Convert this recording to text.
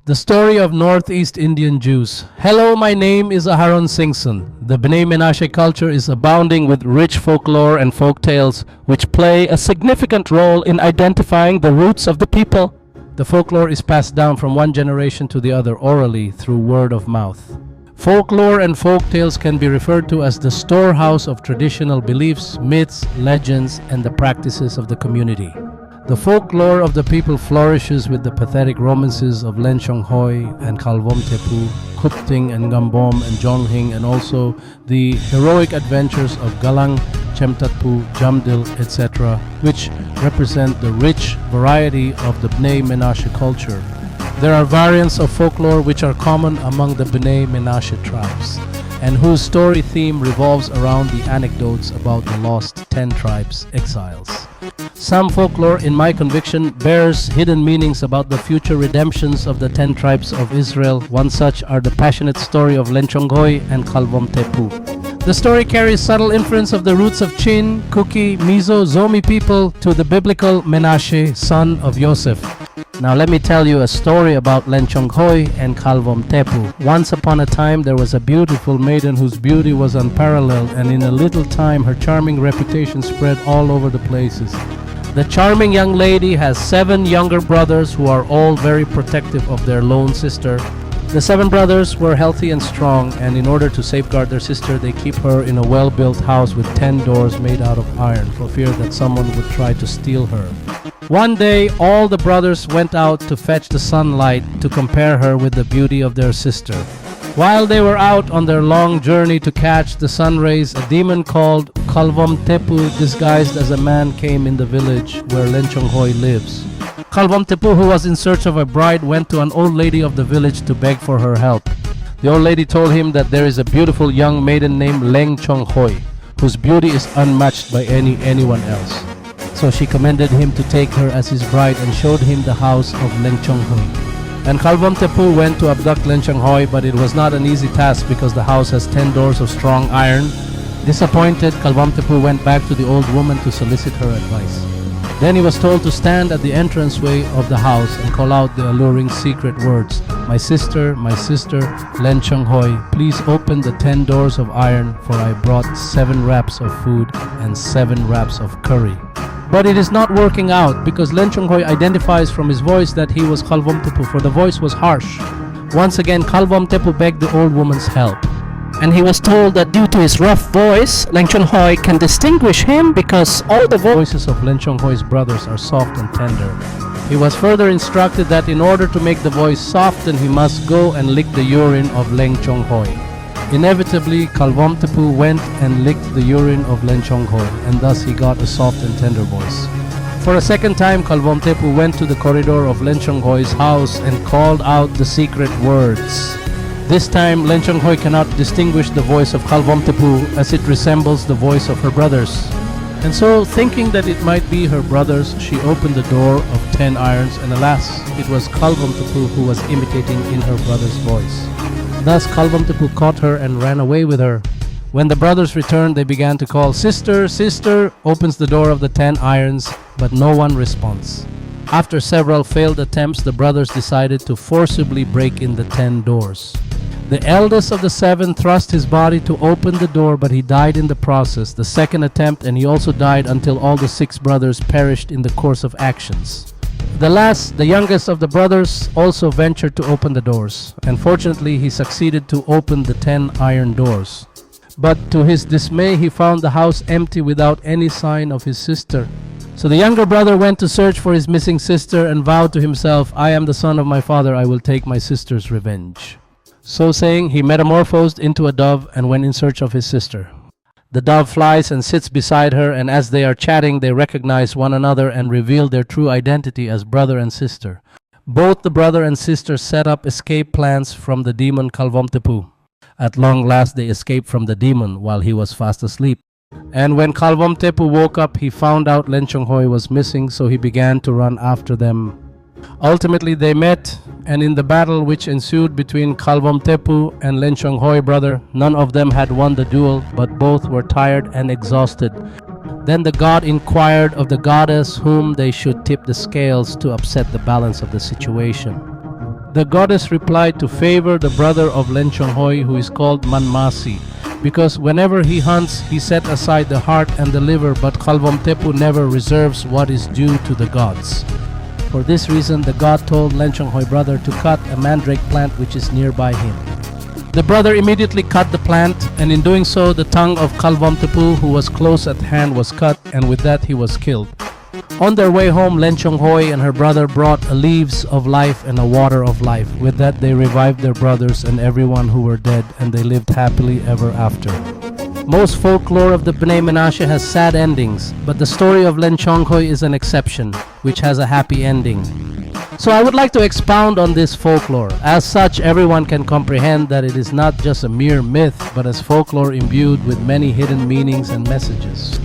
The story of Northeast Indian Jews. Hello, my name is Aharon Singson. The B'nai Menashe culture is abounding with rich folklore and folk tales which play a significant role in identifying the roots of the people. The folklore is passed down from one generation to the other orally through word of mouth. Folklore and folk tales can be referred to as the storehouse of traditional beliefs, myths, legends, and the practices of the community. The folklore of the people flourishes with the pathetic romances of Lenchonghoi and Khalvomtepu, Kupting and Gambom and Jonghing, and also the heroic adventures of Galang, Chemtatpu, Jamdil, etc., which represent the rich variety of the B'nai Menashe culture. There are variants of folklore which are common among the B'nai Menashe tribes, and whose story theme revolves around the anecdotes about the lost 10 tribes exiles. Some folklore, in my conviction, bears hidden meanings about the future redemptions of the 10 tribes of Israel. One such are the passionate story of Lenchonghoi and Khalvomtepu. The story carries subtle inference of the roots of Chin, Kuki, Mizo, Zomi people to the biblical Menashe, son of Yosef. Now let me tell you a story about Lenchonghoi and Khalvomtepu. Once upon a time there was a beautiful maiden whose beauty was unparalleled, and in a little time her charming reputation spread all over the places. The charming young lady has 7 younger brothers who are all very protective of their lone sister. The 7 brothers were healthy and strong, and in order to safeguard their sister, they keep her in a well-built house with 10 doors made out of iron for fear that someone would try to steal her. One day, all the brothers went out to fetch the sunlight to compare her with the beauty of their sister. While they were out on their long journey to catch the sun rays, a demon called Khalvomtepu, disguised as a man, came in the village where Lenchonghoi lives. Khalvomtepu, who was in search of a bride, went to an old lady of the village to beg for her help. The old lady told him that there is a beautiful young maiden named Lenchonghoi, whose beauty is unmatched by anyone else. So she commended him to take her as his bride and showed him the house of Lenchonghoi. And Khalvomtepu went to abduct Lenchonghoi, but it was not an easy task because the house has 10 doors of strong iron. Disappointed, Khalvomtepu went back to the old woman to solicit her advice. Then he was told to stand at the entranceway of the house and call out the alluring secret words, my sister, Lenchonghoi, please open the 10 doors of iron, for I brought 7 wraps of food and 7 wraps of curry." But it is not working out because Lenchonghoi identifies from his voice that he was Khalvomtepu, for the voice was harsh. Once again, Khalvomtepu begged the old woman's help, and he was told that due to his rough voice, Lenchonghoi can distinguish him because all the voices of Lenchonghoi brothers are soft and tender. He was further instructed that in order to make the voice soften, he must go and lick the urine of Lenchonghoi. Inevitably, Khalvomtepu went and licked the urine of Lenchonghoi, and thus he got a soft and tender voice. For a second time, Khalvomtepu went to the corridor of Lenchonghoi's house and called out the secret words. This time, Lenchonghoi cannot distinguish the voice of Khalvomtepu as it resembles the voice of her brothers. And so, thinking that it might be her brothers, she opened the door of 10 irons, and alas, it was Khalvomtepu who was imitating in her brother's voice. Thus, Khalvomtepu caught her and ran away with her. When the brothers returned, they began to call, "Sister, sister," opens the door of the 10 irons, but no one responds. After several failed attempts, the brothers decided to forcibly break in the 10 doors. The eldest of the 7 thrust his body to open the door, but he died in the process. The second attempt, and he also died until all the 6 brothers perished in the course of actions. The last, the youngest of the brothers, also ventured to open the doors, and fortunately he succeeded to open the 10 iron doors. But to his dismay, he found the house empty without any sign of his sister. So the younger brother went to search for his missing sister and vowed to himself, "I am the son of my father, I will take my sister's revenge." So saying, he metamorphosed into a dove and went in search of his sister. The dove flies and sits beside her, and as they are chatting, they recognize one another and reveal their true identity as brother and sister. Both the brother and sister set up escape plans from the demon Khalvomtepu. At long last, they escaped from the demon while he was fast asleep. And when Khalvomtepu woke up, he found out Lenchonghoi was missing, so he began to run after them. Ultimately, they met, and in the battle which ensued between Khalvomtepu and Lenchonghoi brother, none of them had won the duel, but both were tired and exhausted. Then the god inquired of the goddess whom they should tip the scales to upset the balance of the situation. The goddess replied to favor the brother of Lenchonghoi, who is called Manmasi, because whenever he hunts, he set aside the heart and the liver, but Khalvomtepu never reserves what is due to the gods. For this reason, the god told Lenchonghoi brother to cut a mandrake plant which is nearby him. The brother immediately cut the plant, and in doing so, the tongue of Khalvomtepu, who was close at hand, was cut, and with that he was killed. On their way home, Lenchonghoi and her brother brought a leaves of life and a water of life. With that they revived their brothers and everyone who were dead, and they lived happily ever after. Most folklore of the B'nai Menashe has sad endings, but the story of Lenchonghoi is an exception, which has a happy ending. So I would like to expound on this folklore. As such, everyone can comprehend that it is not just a mere myth, but as folklore imbued with many hidden meanings and messages.